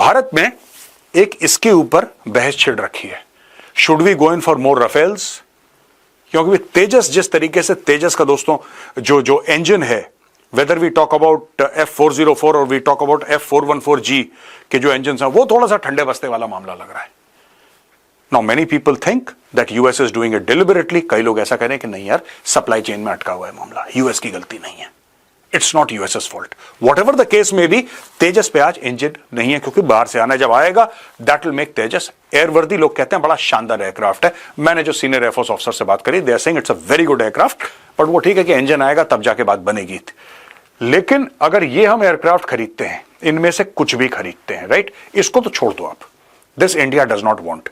भारत में एक इसके ऊपर बहस छिड़ रखी है, should we go in for more Rafales, क्योंकि तेजस जिस तरीके से तेजस का दोस्तों जो इंजन है, whether we talk about F404 और वी टॉक अबाउट F414G के जो इंजन हैं, वो थोड़ा सा ठंडे बस्ते वाला मामला लग रहा है। Now many people think that US is doing it deliberately. कई लोग ऐसा कह रहे हैं कि नहीं यार, सप्लाई चेन में अटका हुआ है मामला, यूएस की गलती नहीं है, it's not USS fault. What ever the case में भी तेजस पे आज इंजन नहीं है, क्योंकि बाहर से आना जब आएगा दैट विल मेक तेजस एयरवर्दी। लोग कहते हैं बड़ा शानदार एयरक्राफ्ट है। मैंने जो सीनियर एयरफोर्स ऑफिसर से बात करी, they are saying it's a very good aircraft, but वो ठीक है कि इंजन आएगा तब जाके बात बनेगी। लेकिन अगर ये हम एयरक्राफ्ट खरीदते हैं, इनमें से कुछ भी खरीदते हैं, राइट, इसको तो छोड़ दो आप, this India does not want.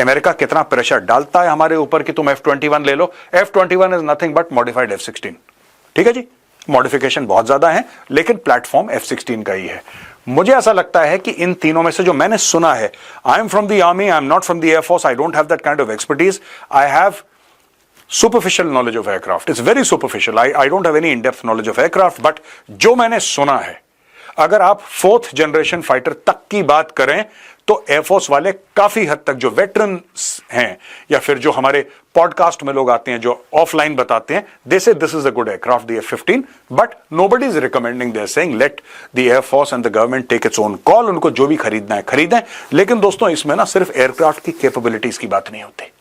America कितना प्रेशर डालता है हमारे ऊपर कि तुम F-21 ले लो। F-21 is nothing but modified F-16, ठीक है जी, मॉडिफिकेशन बहुत ज्यादा है, लेकिन प्लेटफॉर्म F-16 का ही है। मुझे ऐसा लगता है कि इन तीनों में से जो मैंने सुना है, I am from the army, I am not from the air force, I don't have that kind of expertise, I have superficial knowledge of aircraft. It's very superficial. I don't have any in-depth knowledge of aircraft, but जो मैंने सुना है, अगर आप 4th generation fighter तक की बात करें तो एयरफोर्स वाले काफी हद तक जो वेटरन्स हैं, या फिर जो हमारे पॉडकास्ट में लोग आते हैं जो ऑफलाइन बताते हैं, they say this is a good aircraft, the F-15, but nobody is recommending, they are saying let the air force and the government take its own call, उनको जो भी खरीदना है खरीदें। लेकिन दोस्तों, इसमें ना सिर्फ एयरक्राफ्ट की कैपेबिलिटीज की बात नहीं होती,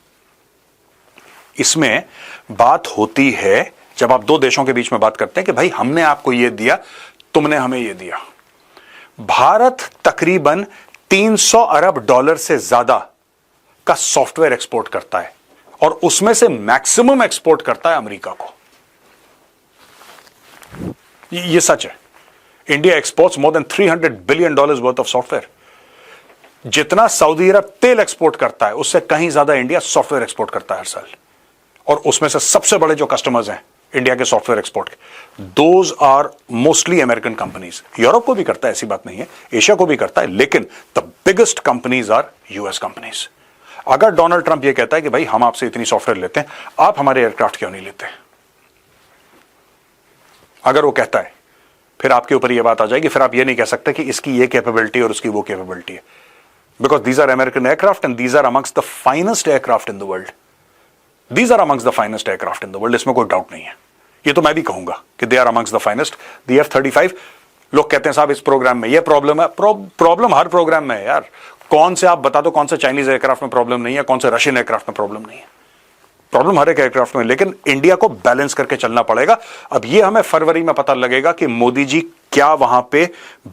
इसमें बात होती है जब आप दो देशों के बीच में बात करते हैं कि भाई हमने आपको ये दिया, तुमने हमें ये दिया। भारत तकरीबन $300 अरब से ज्यादा का सॉफ्टवेयर एक्सपोर्ट करता है, और उसमें से मैक्सिमम एक्सपोर्ट करता है अमेरिका को। ये सच है। India exports more than $300 billion worth of software. जितना सऊदी अरब तेल एक्सपोर्ट करता है, उससे कहीं ज्यादा इंडिया सॉफ्टवेयर एक्सपोर्ट करता है हर साल, और उसमें से सबसे बड़े जो कस्टमर्स हैं इंडिया के सॉफ्टवेयर एक्सपोर्ट के, those are mostly American companies. Europe को भी करता है, ऐसी बात नहीं है, एशिया को भी करता है, लेकिन the biggest companies are US companies. अगर डोनाल्ड ट्रंप ये कहता है कि भाई हम आपसे इतनी सॉफ्टवेयर लेते हैं, आप हमारे एयरक्राफ्ट क्यों नहीं लेते, अगर वो कहता है, फिर आपके ऊपर ये बात आ जाएगी, फिर आप ये नहीं कह सकते कि इसकी ये कैपेबिलिटी और उसकी वो कैपेबिलिटी है, because these are American aircraft and these are amongst the finest aircraft in the world. These are amongst the finest aircraft in the world, इसमें कोई डाउट नहीं है। ये तो मैं भी कहूंगा कि they are amongst the finest। The F-35, लोग कहते हैं साहब इस प्रोग्राम में ये प्रॉब्लम है, प्रॉब्लम हर प्रोग्राम में है यार। कौन से आप बता दो, कौन से चाइनीज एयरक्राफ्ट में प्रॉब्लम नहीं है, कौन से रशियन एयरक्राफ्ट में प्रॉब्लम नहीं है, प्रॉब्लम हर एक एयरक्राफ्ट में। लेकिन इंडिया को बैलेंस करके चलना पड़ेगा। अब ये हमें फरवरी में पता लगेगा कि मोदी जी क्या वहां पे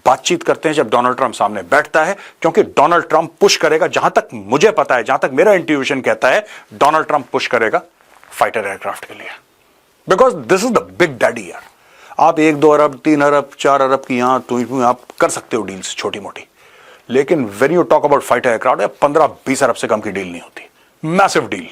बातचीत करते हैं जब डोनाल्ड ट्रंप सामने बैठता है, क्योंकि डोनाल्ड ट्रंप पुश करेगा, जहां तक मुझे पता है, जहां तक मेरा इंट्यूशन कहता है, डोनाल्ड ट्रंप पुश करेगा फाइटर एयरक्राफ्ट के लिए, because this is the big daddy यार। आप 1-2 अरब 3 अरब 4 अरब की यहां तो आप कर सकते हो डील्स छोटी मोटी, लेकिन when you talk about fighter aircraft 15-20 अरब से कम की डील नहीं होती, मैसिव डील।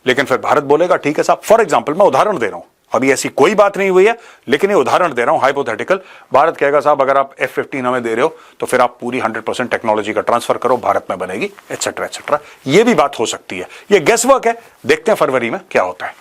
लेकिन फिर भारत बोलेगा ठीक है साहब, फॉर एग्जाम्पल मैं उदाहरण दे रहा हूं, अभी ऐसी कोई बात नहीं हुई है, लेकिन ये उदाहरण दे रहा हूं हाइपोथेटिकल। भारत कहेगा साहब अगर आप F-15 हमें दे रहे हो तो फिर आप पूरी 100% टेक्नोलॉजी का ट्रांसफर करो, भारत में बनेगी, एटसेट्रा एटसेट्रा। ये भी बात हो सकती है, ये गेस वर्क है, देखते हैं फरवरी में क्या होता है।